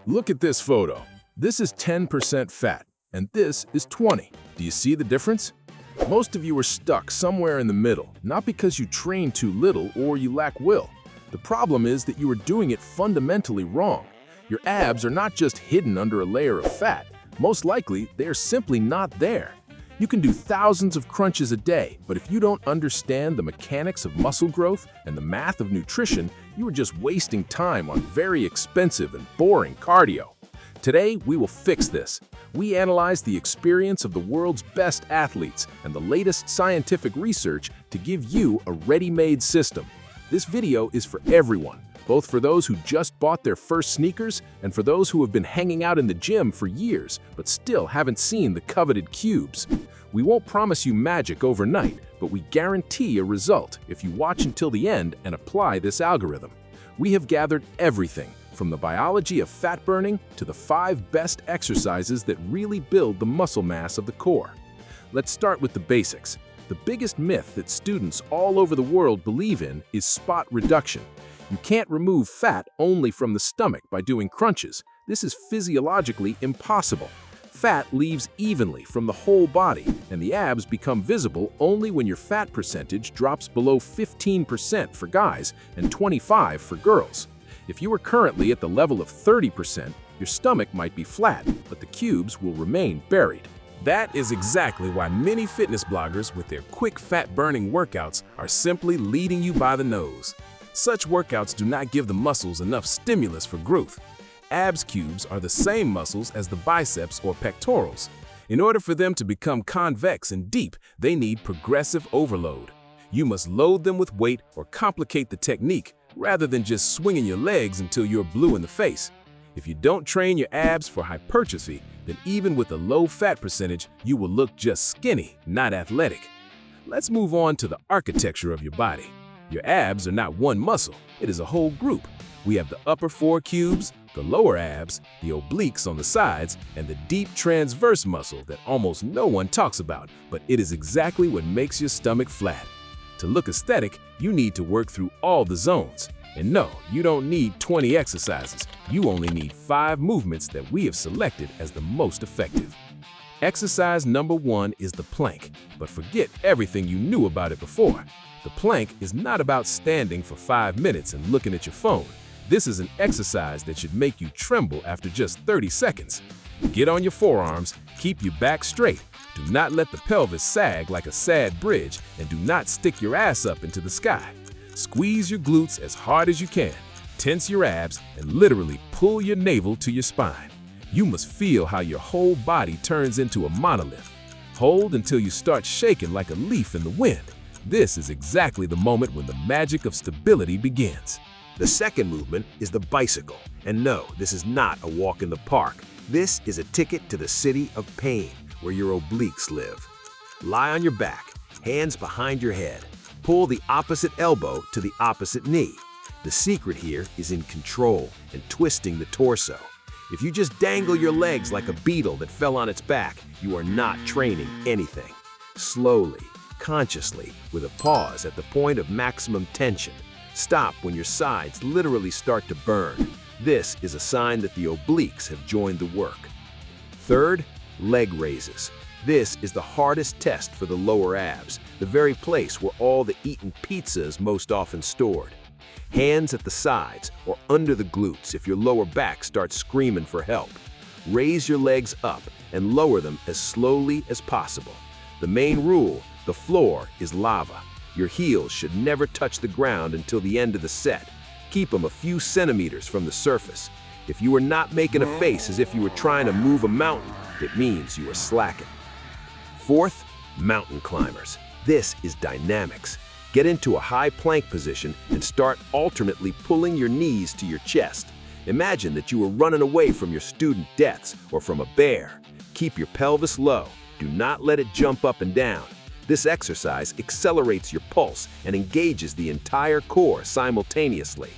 Look at this photo. This is 10% fat, and this is 20. Do you see the difference? Most of you are stuck somewhere in the middle, not because you train too little or you lack will. The problem is that you are doing it fundamentally wrong. Your abs are not just hidden under a layer of fat. Most likely, they are simply not there. You can do thousands of crunches a day, but if you don't understand the mechanics of muscle growth and the math of nutrition, you are just wasting time on very expensive and boring cardio. Today, we will fix this. We analyze the experience of the world's best athletes and the latest scientific research to give you a ready-made system. This video is for everyone, both for those who just bought their first sneakers and for those who have been hanging out in the gym for years but still haven't seen the coveted cubes. We won't promise you magic overnight, but we guarantee a result if you watch until the end and apply this algorithm. We have gathered everything, from the biology of fat burning to the 5 best exercises that really build the muscle mass of the core. Let's start with the basics. The biggest myth that students all over the world believe in is spot reduction. You can't remove fat only from the stomach by doing crunches. This is physiologically impossible. Fat leaves evenly from the whole body, and the abs become visible only when your fat percentage drops below 15% for guys and 25% for girls. If you are currently at the level of 30%, your stomach might be flat, but the cubes will remain buried. That is exactly why many fitness bloggers with their quick fat-burning workouts are simply leading you by the nose. Such workouts do not give the muscles enough stimulus for growth. Abs cubes are the same muscles as the biceps or pectorals. In order for them to become convex and deep, they need progressive overload. You must load them with weight or complicate the technique, rather than just swinging your legs until you're blue in the face. If you don't train your abs for hypertrophy, then even with a low fat percentage, you will look just skinny, not athletic. Let's move on to the architecture of your body. Your abs are not one muscle, it is a whole group. We have the upper 4 cubes, the lower abs, the obliques on the sides, and the deep transverse muscle that almost no one talks about, but it is exactly what makes your stomach flat. To look aesthetic, you need to work through all the zones. And no, you don't need 20 exercises. You only need 5 movements that we have selected as the most effective. Exercise number 1 is the plank, but forget everything you knew about it before. The plank is not about standing for 5 minutes and looking at your phone. This is an exercise that should make you tremble after just 30 seconds. Get on your forearms, keep your back straight. Do not let the pelvis sag like a sad bridge, and do not stick your ass up into the sky. Squeeze your glutes as hard as you can, tense your abs, and literally pull your navel to your spine. You must feel how your whole body turns into a monolith. Hold until you start shaking like a leaf in the wind. This is exactly the moment when the magic of stability begins. The second movement is the bicycle. And no, this is not a walk in the park. This is a ticket to the city of pain, where your obliques live. Lie on your back, hands behind your head. Pull the opposite elbow to the opposite knee. The secret here is in control and twisting the torso. If you just dangle your legs like a beetle that fell on its back, you are not training anything. Slowly, consciously, with a pause at the point of maximum tension. Stop when your sides literally start to burn. This is a sign that the obliques have joined the work. Third, leg raises. This is the hardest test for the lower abs, the very place where all the eaten pizza is most often stored. Hands at the sides or under the glutes if your lower back starts screaming for help. Raise your legs up and lower them as slowly as possible. The main rule, the floor is lava. Your heels should never touch the ground until the end of the set. Keep them a few centimeters from the surface. If you are not making a face as if you were trying to move a mountain, it means you are slacking. Fourth, mountain climbers. This is dynamics. Get into a high plank position and start alternately pulling your knees to your chest. Imagine that you are running away from your student deaths or from a bear. Keep your pelvis low. Do not let it jump up and down. This exercise accelerates your pulse and engages the entire core simultaneously.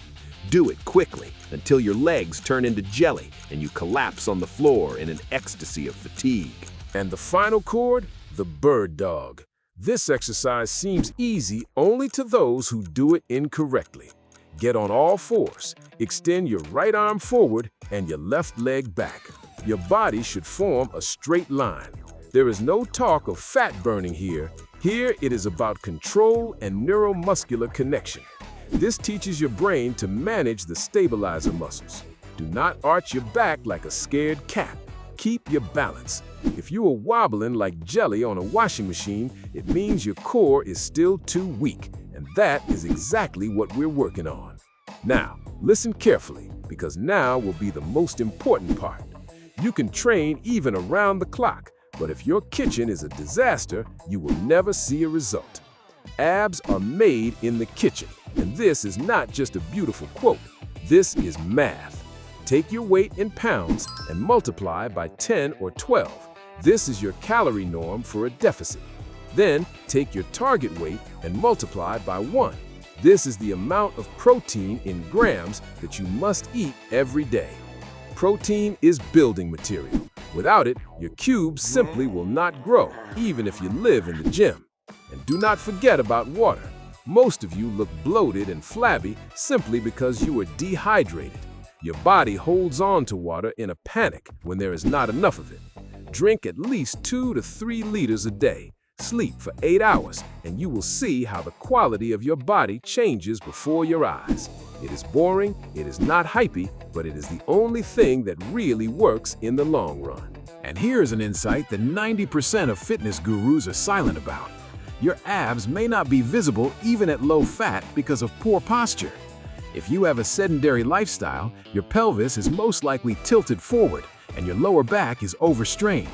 Do it quickly until your legs turn into jelly and you collapse on the floor in an ecstasy of fatigue. And the final chord, the bird dog. This exercise seems easy only to those who do it incorrectly. Get on all fours. Extend your right arm forward and your left leg back. Your body should form a straight line. There is no talk of fat burning here. Here it is about control and neuromuscular connection. This teaches your brain to manage the stabilizer muscles. Do not arch your back like a scared cat. Keep your balance. If you are wobbling like jelly on a washing machine, it means your core is still too weak, and that is exactly what we're working on. Now, listen carefully, because now will be the most important part. You can train even around the clock, but if your kitchen is a disaster, you will never see a result. Abs are made in the kitchen, and this is not just a beautiful quote. This is math. Take your weight in pounds and multiply by 10 or 12. This is your calorie norm for a deficit. Then take your target weight and multiply by 1. This is the amount of protein in grams that you must eat every day. Protein is building material. Without it, your cubes simply will not grow, even if you live in the gym. And do not forget about water. Most of you look bloated and flabby simply because you are dehydrated. Your body holds on to water in a panic when there is not enough of it. Drink at least 2 to 3 liters a day. Sleep for 8 hours, and you will see how the quality of your body changes before your eyes. It is boring, it is not hypey, but it is the only thing that really works in the long run. And here's an insight that 90% of fitness gurus are silent about. Your abs may not be visible even at low fat because of poor posture. If you have a sedentary lifestyle, your pelvis is most likely tilted forward and your lower back is overstrained.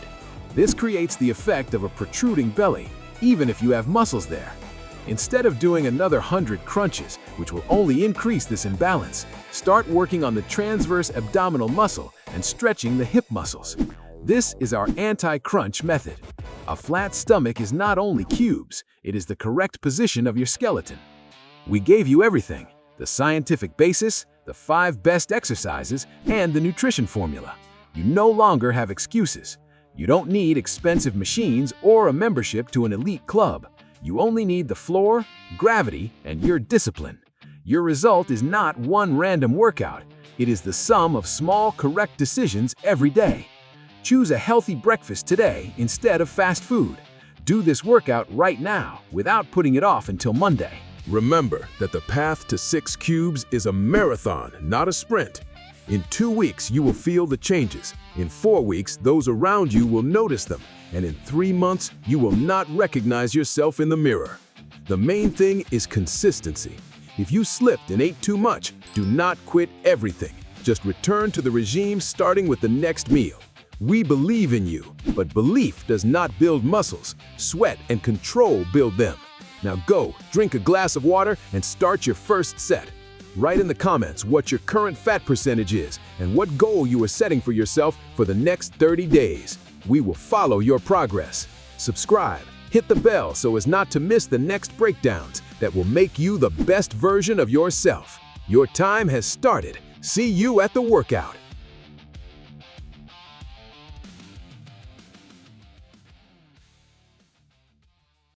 This creates the effect of a protruding belly, even if you have muscles there. Instead of doing another 100 crunches, which will only increase this imbalance, start working on the transverse abdominal muscle and stretching the hip muscles. This is our anti-crunch method. A flat stomach is not only cubes, it is the correct position of your skeleton. We gave you everything: the scientific basis, the 5 best exercises, and the nutrition formula. You no longer have excuses. You don't need expensive machines or a membership to an elite club. You only need the floor, gravity, and your discipline. Your result is not one random workout. It is the sum of small, correct decisions every day. Choose a healthy breakfast today instead of fast food. Do this workout right now without putting it off until Monday. Remember that the path to 6 cubes is a marathon, not a sprint. In 2 weeks, you will feel the changes. In 4 weeks, those around you will notice them. And in 3 months, you will not recognize yourself in the mirror. The main thing is consistency. If you slipped and ate too much, do not quit everything. Just return to the regime starting with the next meal. We believe in you, but belief does not build muscles. Sweat and control build them. Now go, drink a glass of water and start your first set. Write in the comments what your current fat percentage is and what goal you are setting for yourself for the next 30 days. We will follow your progress. Subscribe, hit the bell so as not to miss the next breakdowns that will make you the best version of yourself. Your time has started. See you at the workout.